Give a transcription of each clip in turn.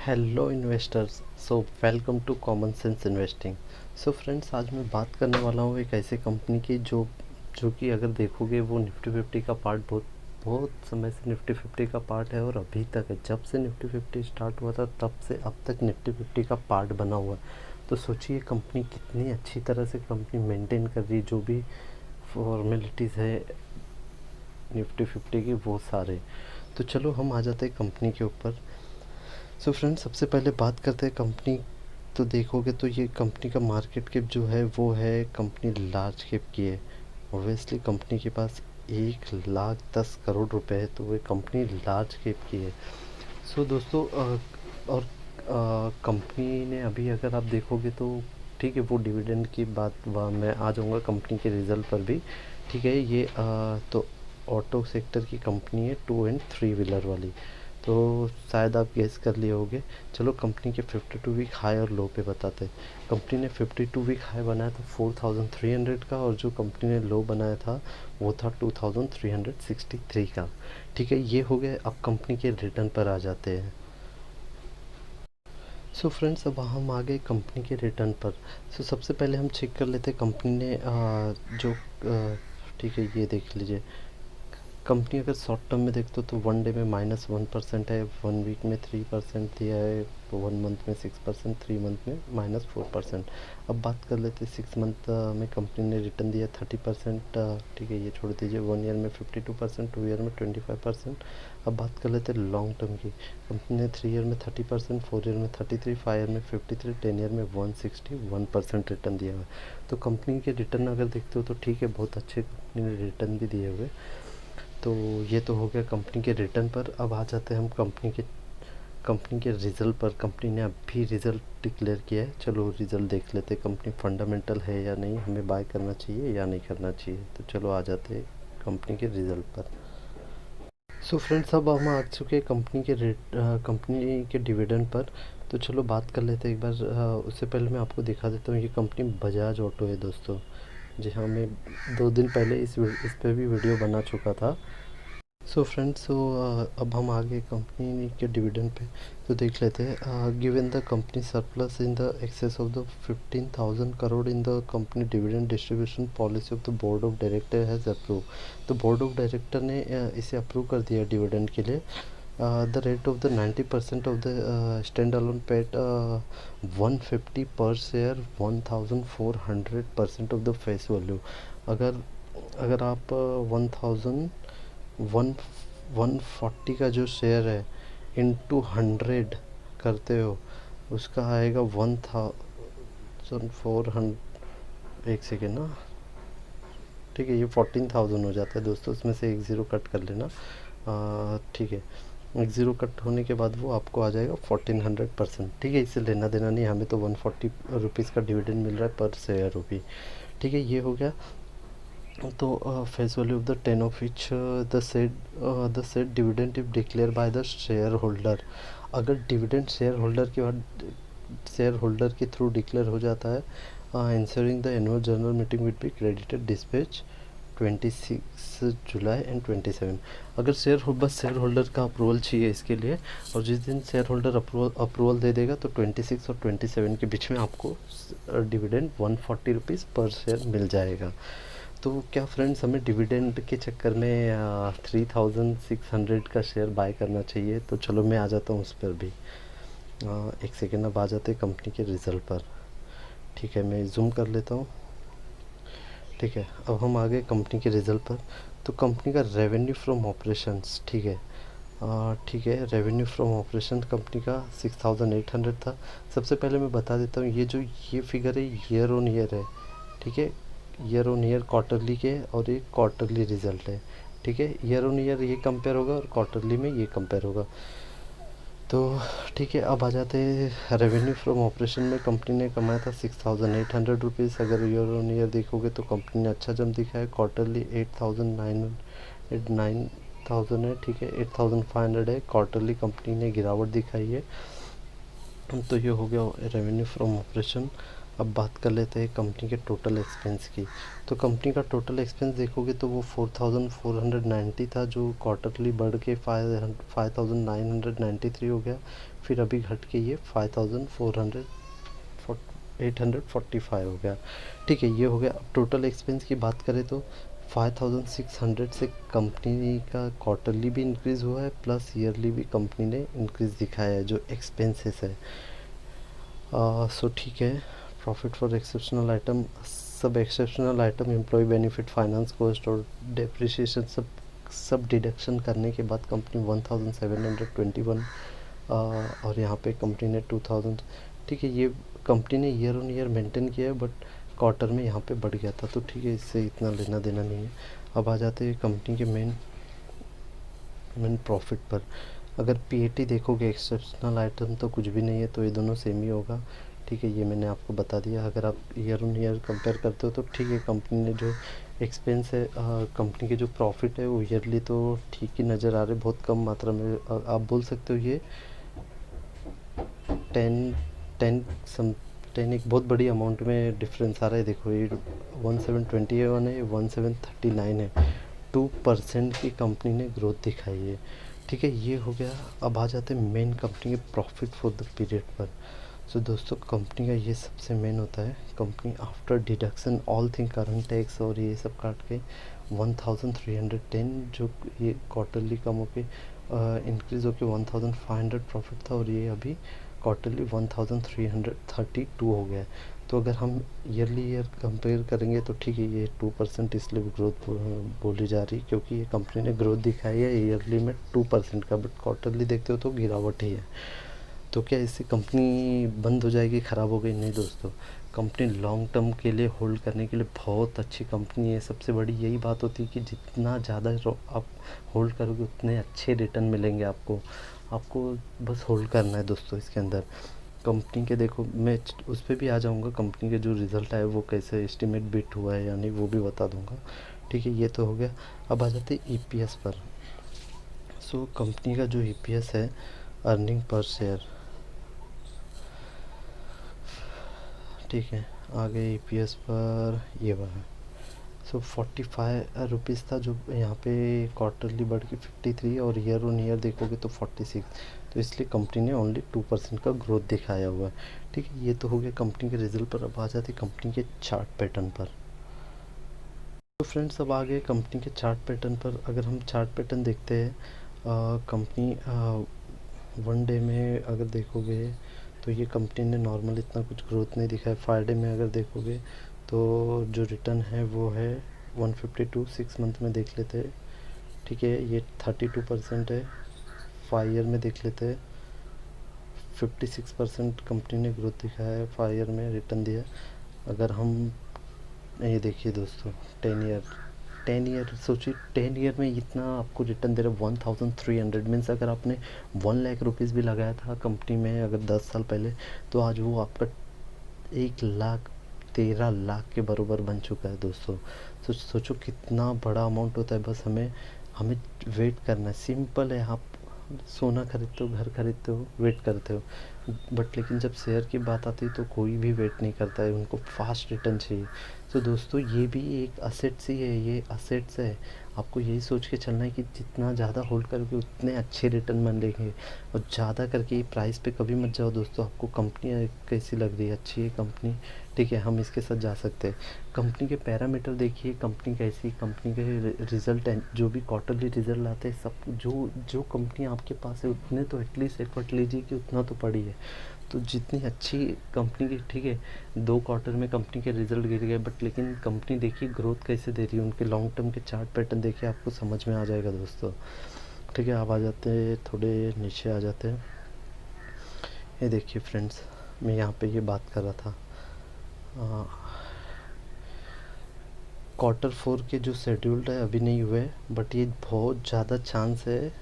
Hello investors. So welcome to common sense investing. So friends, आज मैं बात करने वाला हूँ एक ऐसे कंपनी की जो जो कि अगर देखोगे वो निफ्टी फिफ्टी का पार्ट बहुत बहुत समय से निफ्टी फिफ्टी का पार्ट है और अभी तक है। जब से निफ्टी फिफ्टी स्टार्ट हुआ था तब से अब तक निफ्टी फिफ्टी का पार्ट बना हुआ है। तो सोचिए कंपनी कितनी अच्छी तरह से कंपनी मेंटेन कर रही है। जो भी फॉर्मेलिटीज़ है निफ्टी फिफ्टी की वो सारे। तो चलो हम आ जाते हैं कंपनी के ऊपर। सो फ्रेंड्स, सबसे पहले बात करते हैं कंपनी। तो देखोगे तो ये कंपनी का मार्केट कैप जो है वो है, कंपनी लार्ज कैप की है। ऑब्वियसली कंपनी के पास 1,10,00,000 रुपए है तो वो कंपनी लार्ज कैप की है। सो दोस्तों, और कंपनी ने अभी अगर आप देखोगे तो ठीक है, वो डिविडेंड की बात मैं आ जाऊँगा कंपनी के रिज़ल्ट पर भी। ठीक है, ये तो ऑटो सेक्टर की कंपनी है, 2 एंड 3 व्हीलर वाली। तो शायद आप गेस कर लिए होंगे। चलो कंपनी के 52 वीक हाई और लो पे बताते हैं। कंपनी ने 52 वीक हाई बनाया था 4,300 का, और जो कंपनी ने लो बनाया था वो था 2,363 का। ठीक है, ये हो गया। अब कंपनी के रिटर्न पर आ जाते हैं। सो फ्रेंड्स, अब हम आ गए कंपनी के रिटर्न पर। सो सबसे पहले हम चेक कर लेते हैं कंपनी ने जो ठीक है, ये देख लीजिए। कंपनी अगर शॉर्ट टर्म में देखते हो तो 1 डे में -1% है, 1 वीक में 3% दिया है, 1 मंथ में 6%, 3 मंथ में -4%। अब बात कर लेते हैं 6 मंथ में कंपनी ने रिटर्न दिया 30%। ठीक है, ये छोड़ दीजिए। 1 ईयर में 52%, 2 ईयर में 25%। अब बात कर लेते हैं लॉन्ग टर्म की। कंपनी ने 3 ईयर में 30%, 4 ईयर में 33, 5 ईयर में 53, 10 ईयर में 161% रिटर्न दिया हुआ है। तो कंपनी के रिटर्न अगर देखते हो तो ठीक है, बहुत अच्छे कंपनी ने रिटर्न भी दिए हुए। तो ये तो हो गया कंपनी के रिटर्न पर। अब आ जाते हैं हम कंपनी के रिज़ल्ट पर। कंपनी ने अभी रिज़ल्ट डिक्लेयर किया है। चलो रिज़ल्ट देख लेते हैं, कंपनी फंडामेंटल है या नहीं, हमें बाय करना चाहिए या नहीं करना चाहिए। तो चलो आ जाते हैं कंपनी के रिज़ल्ट पर। सो फ्रेंड्स, अब हम आ चुके हैं कंपनी के डिविडेंड पर। तो चलो बात कर लेते हैं एक बार। उससे पहले मैं आपको दिखा देता हूँ, ये कंपनी बजाज ऑटो है दोस्तों। जी हाँ, मैं 2 दिन पहले इस पे भी वीडियो बना चुका था। सो फ्रेंड्स, अब हम आ गए कंपनी के डिविडेंड पे। तो देख लेते हैं। Given the company surplus in the excess of the 15,000 crore in the company dividend distribution policy of the board of director has approve. तो बोर्ड ऑफ डायरेक्टर ने इसे अप्रूव कर दिया डिविडेंड के लिए। The rate of the 90% of the stand alone paid 150 per share, 1,400% of the face value. अगर अगर आप 1,140 का जो शेयर है इंटू 100 करते हो, उसका आएगा 1,400। एक सेकेंड ना। ठीक है, ये 14,000 हो जाता है दोस्तों, उसमें से एक ज़ीरो कट कर लेना। ठीक है, एक ज़ीरो कट होने के बाद वो आपको आ जाएगा 1,400%। ठीक है, इससे लेना देना नहीं, हमें तो 140 का डिविडेंड मिल रहा है पर शेयर रुपी। ठीक है, ये हो गया। तो face value of the 10 of each the said dividend if declare by the share holder. अगर डिविडेंड शेयर होल्डर के थ्रू डिक्लेयर हो जाता है, ensuring the annual general meeting will be credited dispatch 26 July and 27। अगर बस share holder का approval चाहिए इसके लिए, और जिस दिन शेयर होल्डर अप्रूवल दे देगा तो 26 और 27 के बीच में आपको डिविडेंड 140 रुपीज़ पर शेयर मिल जाएगा। तो क्या फ्रेंड्स, हमें डिविडेंड के चक्कर में 3,600 का शेयर बाय करना चाहिए? तो चलो मैं आ जाता हूँ उस पर भी। एक सेकेंड, अब आ जाते हैं कंपनी के रिज़ल्ट पर। ठीक है, मैं जूम कर लेता हूँ। ठीक है, अब हम आ गए कंपनी के रिज़ल्ट पर। तो कंपनी का रेवेन्यू फ्रॉम ऑपरेशंस, ठीक है। ठीक है, रेवेन्यू फ्रॉम ऑपरेशन कंपनी का 6,800 था। सबसे पहले मैं बता देता हूँ, ये फिगर है ईयर ऑन ईयर है। ठीक है, ईयर ऑन ईयर क्वार्टरली के, और ये क्वार्टरली रिजल्ट है। ठीक है, ईयर ऑन ईयर ये कंपेयर होगा और क्वार्टरली में ये कंपेयर होगा। तो ठीक है, अब आ जाते हैं रेवेन्यू फ्रॉम ऑपरेशन में। कंपनी ने कमाया था 6,800 रुपीज़। अगर ईयर ऑन ईयर देखोगे तो कंपनी ने अच्छा जम दिखा है। क्वार्टरली 8,000 है। ठीक है, 8,500 है। क्वार्टरली कंपनी ने गिरावट दिखाई है। तो ये हो गया रेवेन्यू फ्रॉम ऑपरेशन। अब बात कर लेते हैं कंपनी के टोटल एक्सपेंस की। तो कंपनी का टोटल एक्सपेंस देखोगे तो वो 4490 था, जो क्वार्टरली बढ़ के 5993 हो गया। फिर अभी घट के ये 845 हो गया। ठीक है, ये हो गया। अब टोटल एक्सपेंस की बात करें तो 5600 से कंपनी का क्वार्टरली भी इंक्रीज़ हुआ है, प्लस ईयरली भी कंपनी ने इंक्रीज़ दिखाया है जो एक्सपेंसेस है। सो ठीक है, प्रॉफिट फॉर एक्सेप्शनल आइटम, सब exceptional item, employ benefit, finance cost और डेप्रिसिएशन सब डिडक्शन करने के बाद कंपनी 1721, और यहाँ पे कंपनी ने 2000। ठीक है, ये कंपनी ने ईयर ऑन ईयर मेंटेन किया है, बट क्वार्टर में यहाँ पे बढ़ गया था, तो ठीक है, इससे इतना लेना देना नहीं है। अब आ जाते हैं कंपनी के मेन प्रॉफिट पर। अगर पीएटी देखोगे एक्सेप्शनल आइटम तो कुछ भी नहीं है, तो ये दोनों सेम ही होगा। ठीक है, ये मैंने आपको बता दिया। अगर आप ईयर ऑन ईयर कंपेयर करते हो तो ठीक है, कंपनी ने जो एक्सपेंस है, कंपनी के जो प्रॉफिट है वो ईयरली तो ठीक ही नज़र आ रहे, बहुत कम मात्रा में। आप बोल सकते हो ये 10 10 सम 10 एक बहुत बड़ी अमाउंट में डिफरेंस आ रहा है। देखो ये 1721 है, 1739 है, 2% की कंपनी ने ग्रोथ दिखाई है। ठीक है, ये हो गया। अब आ जाते हैं मेन कंपनी के प्रॉफिट फॉर द पीरियड पर। सो दोस्तों, कंपनी का ये सबसे मेन होता है। Company after deduction all thing current tax और ये सब काट के 1310, जो ये क्वार्टरली कम होके इंक्रीज़ होके 1500 प्रॉफिट था, और ये अभी क्वार्टरली 1332 हो गया है। तो अगर हम ईयरली ईयर कंपेयर करेंगे तो ठीक है, ये 2% इसलिए ग्रोथ बोली जा रही, क्योंकि ये कंपनी ने ग्रोथ दिखाई है ईयरली में 2% का, बट क्वार्टरली देखते हो तो गिरावट ही है। तो क्या इससे कंपनी बंद हो जाएगी, ख़राब हो गई? नहीं दोस्तों, कंपनी लॉन्ग टर्म के लिए होल्ड करने के लिए बहुत अच्छी कंपनी है। सबसे बड़ी यही बात होती है कि जितना ज़्यादा आप होल्ड करोगे उतने अच्छे रिटर्न मिलेंगे आपको। आपको बस होल्ड करना है दोस्तों। इसके अंदर कंपनी के देखो, मैं उस पर भी आ जाऊंगा, कंपनी के जो रिज़ल्ट आए वो कैसे एस्टिमेट बीट हुआ है या नहीं वो भी बता दूंगा। ठीक है, ये तो हो गया। अब आ जाते हैं ईपीएस पर। सो कंपनी का जो ईपीएस है, अर्निंग पर शेयर, ठीक है, आगे ईपीएस पर ये वाला। सो 45 था, जो यहाँ पे क्वार्टरली बढ़ के 53, और ईयर ऑन ईयर देखोगे तो 46। तो इसलिए कंपनी ने ओनली 2% का ग्रोथ दिखाया हुआ है। ठीक है, ये तो हो गया कंपनी के रिजल्ट पर। अब आ जाती कंपनी के चार्ट पैटर्न पर। तो फ्रेंड्स, अब आ गए कंपनी के चार्ट पैटर्न पर। अगर हम चार्ट पैटर्न देखते हैं, कंपनी वन डे में अगर देखोगे तो ये कंपनी ने नॉर्मल इतना कुछ ग्रोथ नहीं दिखा है। 5 डे में अगर देखोगे तो जो रिटर्न है वो है 152। 6 मंथ में देख लेते हैं, ठीक है, ये 32% है। 5 ईयर में देख लेते हैं, 56% कंपनी ने ग्रोथ दिखाया है, 5 ईयर में रिटर्न दिया। अगर हम ये देखिए दोस्तों, 10 ईयर सोचिए, 10 ईयर में इतना आपको रिटर्न दे रहा है 1300 मीन्स अगर आपने 1 लाख रुपीज़ भी लगाया था कंपनी में अगर 10 साल पहले, तो आज वो आपका 1,13,00,000 के बराबर बन चुका है दोस्तों। सोचो कितना बड़ा अमाउंट होता है। बस हमें हमें वेट करना है, सिंपल है। आप सोना खरीदते हो, घर खरीदते हो, वेट करते हो, बट लेकिन जब शेयर की बात आती है तो कोई भी वेट नहीं करता है, उनको फास्ट रिटर्न चाहिए। तो दोस्तों, ये भी एक असेट्स ही है, ये असेट्स है। आपको यही सोच के चलना है कि जितना ज़्यादा होल्ड करोगे उतने अच्छे रिटर्न मिलेंगे, और ज़्यादा करके ये प्राइस पे कभी मत जाओ दोस्तों। आपको कंपनी कैसी लग रही है, अच्छी है कंपनी, ठीक है, हम इसके साथ जा सकते हैं। कंपनी के पैरामीटर देखिए, कंपनी कैसी, कंपनी के रिजल्ट हैं, जो भी क्वार्टरली रिजल्ट आते हैं, सब जो जो कंपनी आपके पास है उतने तो एटलीस्ट एफर्ट लीजिए कि उतना तो पड़ी है। तो जितनी अच्छी कंपनी की, ठीक है, 2 क्वार्टर में कंपनी के रिजल्ट गिर गए, बट लेकिन कंपनी देखिए ग्रोथ कैसे दे रही है, उनके लॉन्ग टर्म के चार्ट पैटर्न देखिए, आपको समझ में आ जाएगा दोस्तों। ठीक है, आप आ जाते हैं थोड़े नीचे आ जाते हैं। ये देखिए फ्रेंड्स, मैं यहाँ पे ये बात कर रहा था, Q4 के जो शेड्यूल्ड है अभी नहीं हुए, बट ये बहुत ज़्यादा चांस है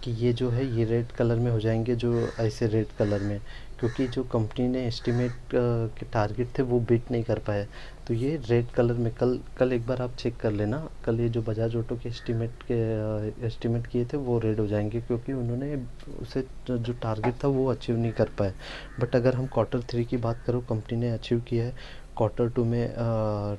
कि ये जो है ये रेड कलर में हो जाएंगे, जो ऐसे रेड कलर में, क्योंकि जो कंपनी ने एस्टिमेट के टारगेट थे वो बीट नहीं कर पाए। तो ये रेड कलर में कल कल एक बार आप चेक कर लेना, कल ये जो बजाज ऑटो के एस्टिमेट किए थे वो रेड हो जाएंगे, क्योंकि उन्होंने उसे जो टारगेट था वो अचीव नहीं कर पाए। बट अगर हम Q3 की बात करो, कंपनी ने अचीव किया है। Q2 में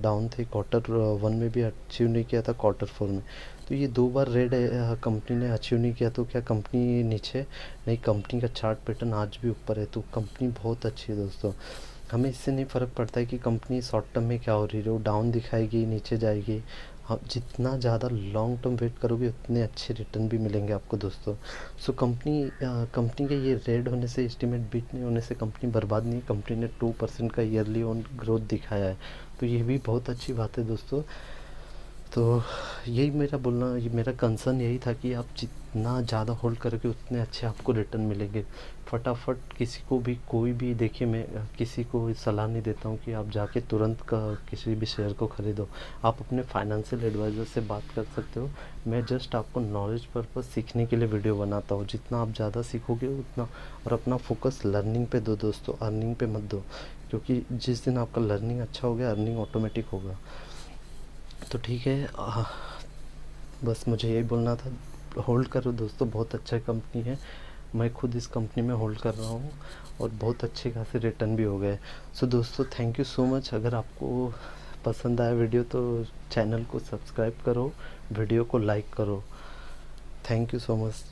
डाउन थे, Q1 में भी अचीव नहीं किया था, Q4 में। तो ये 2 बार रेड कंपनी ने अचीव नहीं किया, तो क्या कंपनी नीचे नहीं? कंपनी का चार्ट पैटर्न आज भी ऊपर है, तो कंपनी बहुत अच्छी है दोस्तों। हमें इससे नहीं फ़र्क पड़ता है कि कंपनी शॉर्ट टर्म में क्या हो रही है, वो डाउन दिखाएगी, नीचे जाएगी। हाँ, जितना ज़्यादा लॉन्ग टर्म वेट करोगे उतने अच्छे रिटर्न भी मिलेंगे आपको दोस्तों। सो कंपनी के ये रेड होने से, एस्टिमेट बीट नहीं होने से कंपनी बर्बाद नहीं है। कंपनी ने 2% का ईयरली ऑन ग्रोथ दिखाया है, तो ये भी बहुत अच्छी बात है दोस्तों। तो यही मेरा बोलना, ये मेरा कंसर्न यही था कि आप जितना ज़्यादा होल्ड करोगे उतने अच्छे आपको रिटर्न मिलेंगे। फटाफट किसी को भी, कोई भी, देखिए मैं किसी को सलाह नहीं देता हूँ कि आप जाके तुरंत का किसी भी शेयर को ख़रीदो। आप अपने फाइनेंशियल एडवाइज़र से बात कर सकते हो। मैं जस्ट आपको नॉलेज पर्पस सीखने के लिए वीडियो बनाता हूँ। जितना आप ज़्यादा सीखोगे उतना, और अपना फोकस लर्निंग पे दो दोस्तों, अर्निंग पे मत दो, क्योंकि जिस दिन आपका लर्निंग अच्छा हो गया, अर्निंग ऑटोमेटिक होगा। तो ठीक है, बस मुझे यही बोलना था। होल्ड करो दोस्तों, बहुत अच्छा कंपनी है। मैं खुद इस कंपनी में होल्ड कर रहा हूँ और बहुत अच्छे खासे रिटर्न भी हो गए। सो दोस्तों, थैंक यू सो मच। अगर आपको पसंद आया वीडियो तो चैनल को सब्सक्राइब करो, वीडियो को लाइक करो। Thank you so much.